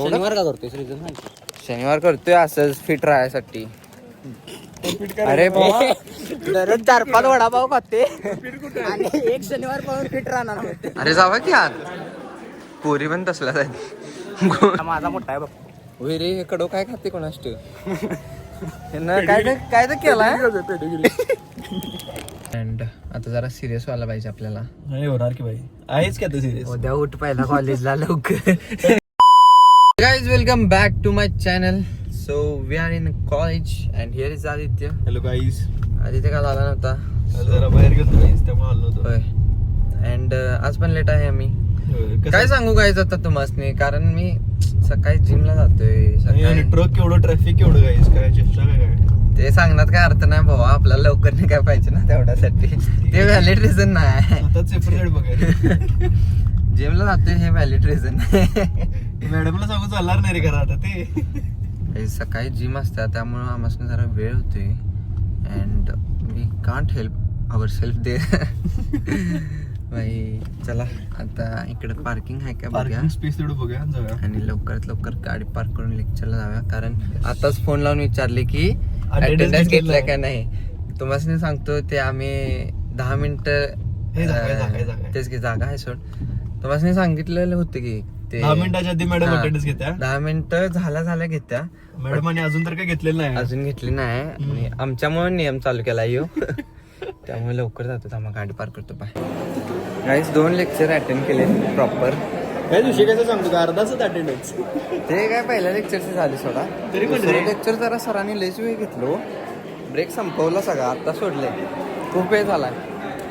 शनिवार का करतोय श्रीजन? शनिवार करतोय असंच फिट राहण्यासाठी. अरे बाबा दररोज 4-5 वडापाव खाते आणि एक शनिवार पाहून फिट राहणार म्हणते. अरे जावा की आत, पोरी पण तसलाच आहेत. माझा मोठा आहे बघ. होय रे, हे कडो काय खाते कोणास काय तर केलाय. अँड आता जरा सिरियस व्हायला पाहिजे आपल्याला. नाही होणार की भाई, आहेच की आता सिरियस. उद्या उठ पहिला कॉलेजला लवकर. Guys welcome back to my channel. So we are in college and here is Aditya. Hello guys. Aditya काल आला नव्हता, जरा बाहेर गेलो गाईज, त्यामुळे आलो नव्हतो. होय. अँड आज पण लेट आहे आम्ही. काय सांगू गाईज आता तुम्हाला, कारण मी सकाळी जिमला जातोय. सकाळी ट्रक केवढं, ट्रॅफिक केवढं गाईज, काय चेष्टा काय. ते सांगण्यात काय अर्थ नाही भावा, आपल्याला लवकर नाही काय पाहिजे ना तेवढ्यासाठी. ते व्हॅलिड रिझन नाही. आता सेपरेट बघायला जिमला जातोय हे व्हॅलिड रिझन नाही. मॅडमला सांगू चालणार नाही रे, करा आता ते. सकाळी जिम असतात त्यामुळं आम्हाला जरा वेळ होतोय. And we can't help our self दे. भाई चला आता इकडे पार्किंग आहे का बघूया, पार्किंग स्पेस तेवढं बघूया जाऊया. आणि लवकरात लवकर गाडी पार्क करून लेक्चरला जाऊया. कारण आताच फोन लावून विचारले की अटेंडन्स घेतलाय का नाही. तुम्हाला सांगतो ते आम्ही 10 मिनिटं तेच की जागा आहे सोड. तुम्हाला सांगितलेलं होतं की ते 10 मिनिटाच्या आधी मॅडम अटेंडन्स घेत्या. 10 मिनिटं झाल्या घेत्या. मॅडमाने अजून तर काय घेतलेलं नाही. अजून घेतली नाही आणि आमच्यामुळे नियम चालू केला येऊ. त्यामुळे लवकर जातो. आम्हाला गाडी पार्क करतो. बाय गाईस, 2 लेक्चर अटेंड केले प्रॉपर. काय दिवशी कसं सांगतो का, अर्धाच अटेंडन्स. ते काय पहिल्या लेक्चरचे झाले सोडा. तरी पण लेक्चर जरा सरांनी लयच वेळ घेतलो. ब्रेक संपवला सगळा, आता सोडले. खूप वेळ झालाय.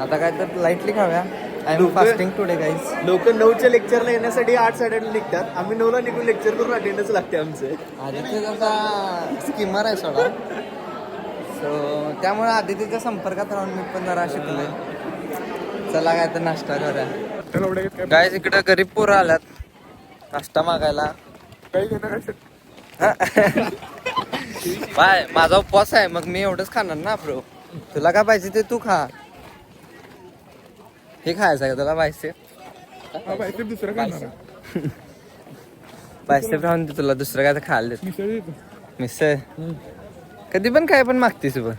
आता काय तर लाईटली खाव्या. I am fasting today guys. लोक 9च्या लेक्चरला येण्यासाठी 8-8:30 निघतात. आम्ही 9ला निघून लेक्चर करून अटेंडन्स लागते आमचे. आदित्य जसा स्कीमर आहे सोडा. सो त्यामुळे आदित्यच्या संपर्कात राहून मी पण जरा शिकलोय. चला काय तर नाश्ता करूया. गाईज इकडे गरीब पोरं आल्यात नाश्ता मागायला. बाय माझा उपवास आहे, मग मी एवढंच खाणार ना ब्रो. तुला काय पाहिजे ते तू खा. हे खायचं आहे का तुला? बायसेप दुसरं खाणार. बायसेप राहून दे, तुला दुसरं काय तर खायला देतो. मिसळ कधी पण काय पण मागतेस बघ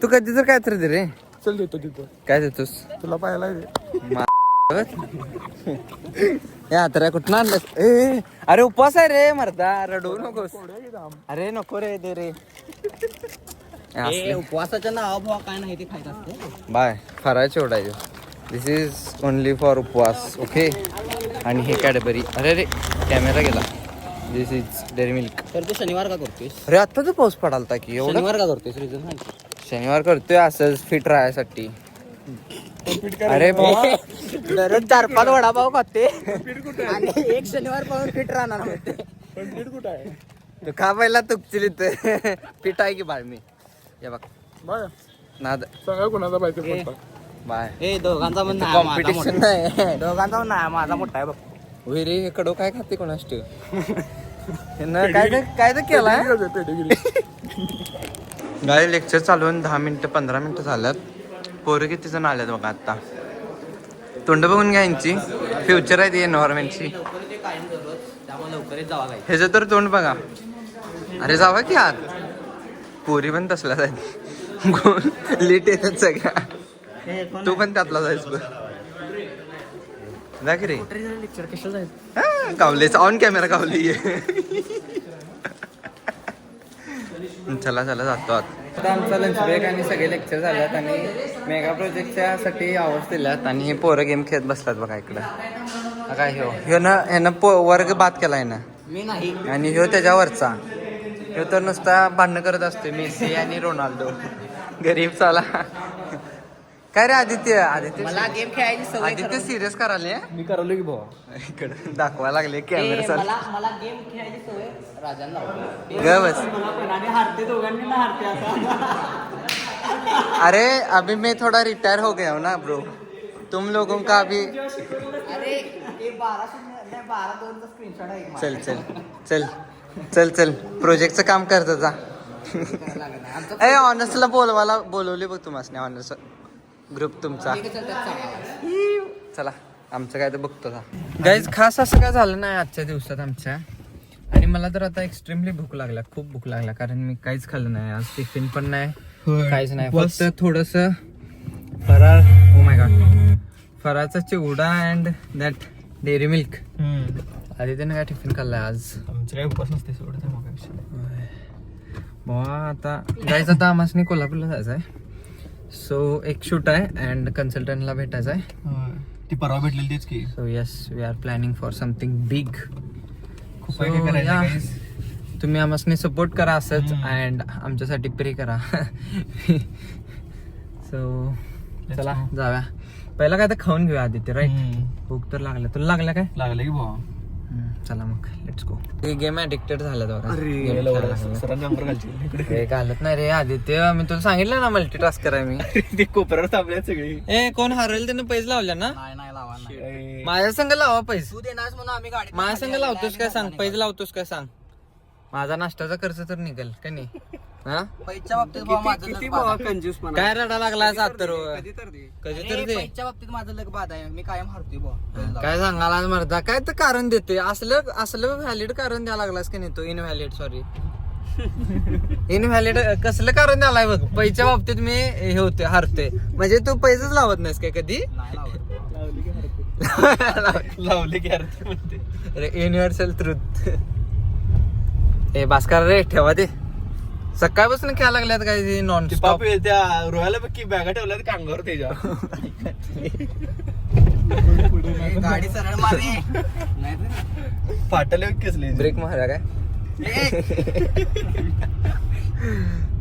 तू. कधी तर काय तर दे रे. चल देतो तिथं. काय देतोस? तुला पाहायला यात्रा कुठं आणलंस? ए अरे उपवास आहे रे मर्दा, रडू नकोस. अरे नको रे, दे रे. उपवासाच्या नावा काय नाही ते खायचं असतं. बाय फरायचं एवढायचं. दिस इज ओनली फॉर उपवास. ओके. आणि हे कॅडबरी. अरे रे कॅमेरा गेला. This is dairy milk. तर तू शनिवार का करतोय? अरे आता तर पाऊस पडालता की एवढं. शनिवार का करतोय श्रीजन? शनिवार करतोय असंच फिट राहण्यासाठी. अरे बाबा दररोज 4-5 वडापाव खाते आणि एक शनिवार पाहून फिट राहणार म्हणते. पीठ कुठं आहे? तू खा पहिला तुपची इथं. पीठ आहे की बाळ मी. हे बघ बाय नाद. सांगा कोणाचा पाहिजे पडता. बाय ए दोघांचा पण नाही, कॉम्पिटिशन नाही. दोघांचा पण नाही, माझा मोठा आहे बघ. होय रे, हे कडो काय खाते कोणास काय तर केलाय. गाडी लेक्चर चालवून 10 मिनिटं 15 मिनिटं झाल्यात. पोरं किती जण आल्यात बघा आता. तोंड बघून घ्या यांची. फ्युचर आहे ती एन्व्हायरमेंटची. त्यामुळे लवकरच जावा काय. ह्याचं तर तोंड बघा. अरे जावा की आत, पोरी पण तसलाच आहेत. लीट येतात सगळ्या. तू पण त्यातला जायच बघ. जा की रे. लेक्चर कशाला जायचं? गावलेच ऑन कॅमेरा गावली. चला जातो आता आमचा लंच ब्रेक आणि सगळे लेक्चर झाल्यात आणि मेगा प्रोजेक्टच्या साठी आवर्स दिल्यात. आणि हे पोरं गेम खेळत बसतात बघा इकडं. काय ह्यो ना ह्यानं वर्ग बाद केलाय ना. मी नाही. आणि ह्यो त्याच्यावरचा. ह्यो तर नुसता भांडणं करत असतो मेसी आणि रोनाल्डो. गरीब चाला. काय रे आदित्य मला गेम खेळायची सवय. आदित्य सिरियस कराले. मी करवलो की भावा. इकडं दाखवा लागले कॅमेरा. मला गेम खेळायची सवय राजांना. ग बस. हारते दोघांनी ना हारते आता. अरे अभी मैं थोड़ा रिटायर हो गया हूँ ना ब्रो. तुम लोगों का अभी. अरे 12-2 स्क्रीनशॉट आहे. चल चल चल चल चल प्रोजेक्टचं काम करत जा. ए ऑनर्सला बोलवले बघ तुम्हाला. ऑनर्स ग्रुप तुमचा. चला आमचं काय तर बघतो. गाईज खास असं काय झालं नाही आजच्या दिवसात आमच्या. आणि मला तर आता एक्स्ट्रीमली भूक लागला, खूप भूक लागला, कारण मी काहीच खाल्लं नाही आज. टिफिन पण नाही, काहीच नाही. फक्त थोडस फराळ, ओ माय गॉड, फराळचा चिवडा अँड दॅट डेअरी मिल्क. आदित्यने काय टिफिन खाल्लाय आज? आमचं काही उपास नसते सोडत आता जायचं, आता आम्हाला कोल्हापूरला जायचं आहे. सो एक शूट आहे अँड कन्सल्टंटला भेटायचं आहे. ती परवा भेटलेली तीच की. So yes, we are planning for something big. तुम्ही आम्हाला सपोर्ट करा असंच अँड आमच्यासाठी प्रे करा. सो चला जाऊया. पहिला काय तर खाऊन घेऊया आदित्य, राईट? भूक तर लागलं. तुला लागलं काय? लागलं की भावा. चला मग लेट्स गो. हे गेम ऍडिक्टेड झालं बघा. हे घालत नाही रे आदित्य, मी तुला सांगितलं ना मल्टीटास्क कराय मी. ते कोपऱ्यावर थांबल्यात सगळी. ए कोण हरवलं त्यानं पैसे लावल्या ना? नाही लावा नाही. माझ्या संग लावा पैसे. तू देणार म्हणून आम्ही गाडी माझ्या संग लावतोस काय सांग, पैसे लावतोस काय सांग. माझा नाश्त्याचा खर्च तर निघेल का नाही? हा पैच्या बाबतीत भाऊ माझं लग बाद आहे. काय रडा लागला तर कधी तर अरे, ते पैच्या बाबतीत माझं लग बाद आहे. मी कायम हरतोय भाऊ. काय सांगायला मर्दा, काय तर कारण देतोय असलं व्हॅलिड कारण द्यायला लागलास की नाही तो? इनव्हॅलिड, सॉरी इनव्हॅलिड कसलं कारण द्यालाय बघ. पैच्या बाबतीत मी हे होते, हरते म्हणजे तू पैसेच लावत नाहीस काय कधी? नाही लावत. लावले की अर्थ म्हणते. Universal truth. ए भास्कर रे, ठेवा ते. सकाळपासून खेळायला लागल्यात काय नॉन स्टॉप. त्या रोयाला बघ की बॅगा ठेवल्यात कांगावर त्याच्या. गाडी सरळ मारे. फाटले कसले ब्रेक मारा काय?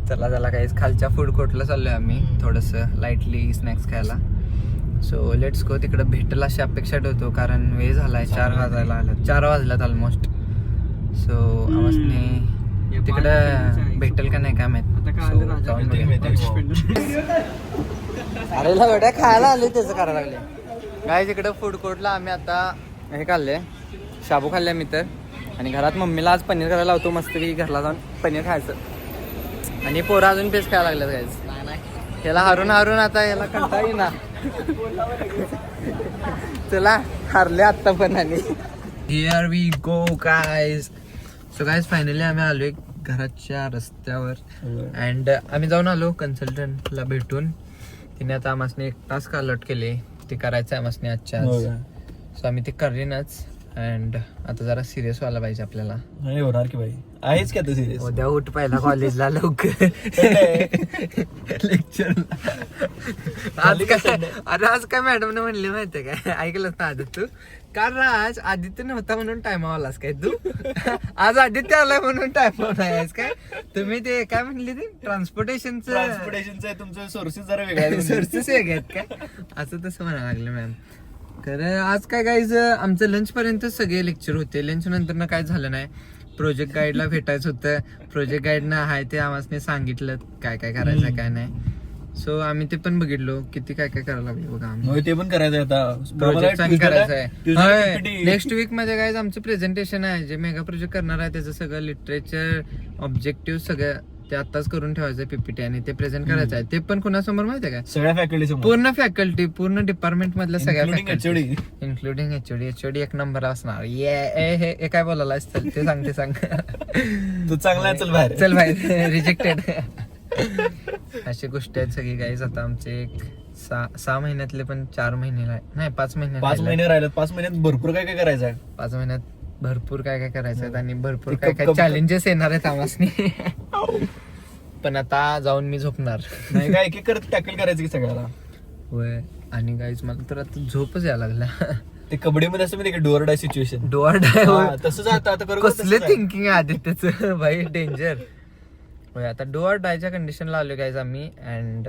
चला काहीच खालच्या फूड कोर्टला चाललोय आम्ही, थोडस लाईटली स्नॅक्स खायला. So let's go. तिकडे भेटेल अशी अपेक्षा ठेवतो, कारण वेळ झालाय, 4 वाजल्यात ऑलमोस्ट. सो आम्हाला तिकडं भेटेल का नाही काय माहित. अरे बेटा खायला आले त्याचं करायला लागले काय. तिकडं फूड कोर्टला आम्ही आता हे खाल्ले, शाबू खाल्ले मी तर. आणि घरात मम्मीला आज पनीर करायला लावतो मस्तपैकी, घरला जाऊन पनीर खायचं. आणि पोरं अजून पेस्ट खायला लागलं काहीच. याला हारून आता याला कंटाळा येईना. चला हारले आत्ता पण. आणि here we go guys. So guys finally आम्ही आलोय घराच्या रस्त्यावर अँड आम्ही जाऊन आलो कन्सल्टंटला भेटून. तिने आता आम्हाला एक टास्क अलॉट केले, ते करायचं आहे आम्हाला आजच्या आज. सो आम्ही ते करीनच अँड आता जरा सिरियस व्हायला पाहिजे आपल्याला. होणार की भाई, आहेच की आता सिरियस. उद्या उठ पहिला कॉलेजला लवकर लेक्चर. आज काय मॅडमने म्हणले माहितीये काय? ऐकलंच ना आदित्य तू? कारण आज आदित्य नव्हता म्हणून टाइम आलास काय तू? आज आदित्य आलाय म्हणून टाइम आहेस काय? तुम्ही ते काय म्हणले ते ट्रान्सपोर्टेशनचं तुमचे सोर्सेस जरा वेगळे सोर्सेस वेगळे आहेत काय? असं तसं म्हणायला लागलं मॅम. खरं आज काय गाईज आमचं लंच पर्यंत सगळे लेक्चर होते. लंच नंतर ना काय झालं नाही. प्रोजेक्ट गाईडला भेटायचं होतं. प्रोजेक्ट गाईडनं आहे ते आम्हाला सांगितलं काय काय करायचं काय नाही. सो आम्ही ते पण बघितलो किती काय काय करायला लागलो बघा आम्ही. ते पण करायचं आता. प्रोजेक्ट करायचं आहे. नेक्स्ट वीक मध्ये काय आमचं प्रेझेंटेशन आहे, जे मेगा प्रोजेक्ट करणार आहे त्याचं सगळं लिटरेचर ऑब्जेक्टिव्ह सगळं ते आताच करून ठेवायचं पीपीटी आणि ते प्रेझेंट करायचं आहे. ते पण कुणासमोर माहितीये का? सगळ्या फॅकल्टी, पूर्ण फॅकल्टी, पूर्ण डिपार्टमेंट मधल्या सगळ्या फॅकल्टी इन्क्लुडिंग एचओडी एक नंबर असणार. हे काय बोलायला चल ते सांग. तू चांगला चल बाहेर रिजेक्टेड. अशी गोष्टी आहेत सगळी गाईज. आता आमचे एक 6 महिन्यातले पण 4 महिने नाही 5 महिने 5 महिने राहिलेत. 5 महिन्यात भरपूर काय काय करायचं आहे. 5 महिन्यात भरपूर काय काय करायचं आहे आणि भरपूर काय काय चॅलेंजेस येणार आहेत आम्हासनी. पण आता जाऊन मी झोपणार नाही काय एक करत टॅकल करायचं की सगळ्याला. होय. आणि गाईज मला तर आता झोपच यायला लागला. ते कबड्डीमध्ये असं माहिती डोअर डाय सिच्युएशन. डोअर डाय तसंच आता कसले थिंकिंग आहे आदित्यचं भाई, डेंजर. होय. आता डोअर डायच्या कंडिशनला आलो गाईज आम्ही अँड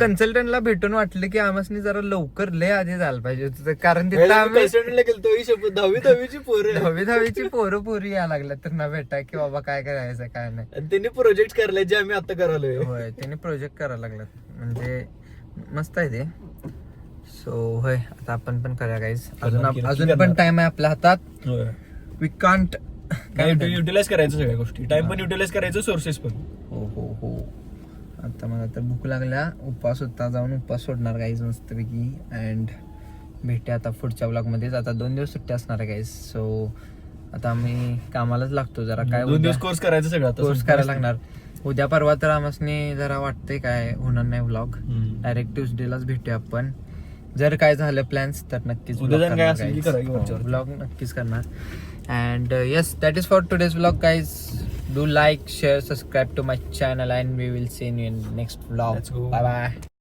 कन्सल्टंटला भेटून वाटलं की आम्हाला जरा लवकर लय आधी जायला पाहिजे होतं, कारण तिथं आम्ही 10वी पोरं यायला लागल्या तर ना भेटा की बाबा काय करायचं काय नाही. त्यांनी प्रोजेक्ट करायला जे आम्ही आता करायलोय. होय त्यांनी प्रोजेक्ट करायला लागलात म्हणजे मस्त आहे ते. सो होय आता आपण पण करूया गाईज. अजून पण टाइम आहे आपल्या हातात. वी कांट युटिलाइज करायचं सगळ्या गोष्टी. टाइम पण युटिलाइज करायचं, सोर्सेस पण. हो. आता मला तर भूक लागल्या. उपवास होता, जाऊन उपवास सोडणार गाईज मस्तपैकी अँड भेटूया आता पुढच्या ब्लॉग मध्ये. आता 2 दिवस सुट्टी असणार आहे गाईज. सो आता आम्ही कामालाच लागतो जरा काय 2 दिवस कोर्स करायचं सगळं आता. कोर्स करायला लागणार. उद्या परवा तर आम्हाला जरा वाटतंय काय होणार नाही व्लॉग. डायरेक्ट ट्युसडेलाच भेटूया आपण. जर काय झालं प्लॅन्स तर नक्कीच उद्या जर काय असेल की करा की वरच्यावर. व्लॉग नक्कीच करणार. And yes, that is for today's vlog guys. Do like, share, subscribe to my channel and we will see you in next vlog. Let's go. Bye bye.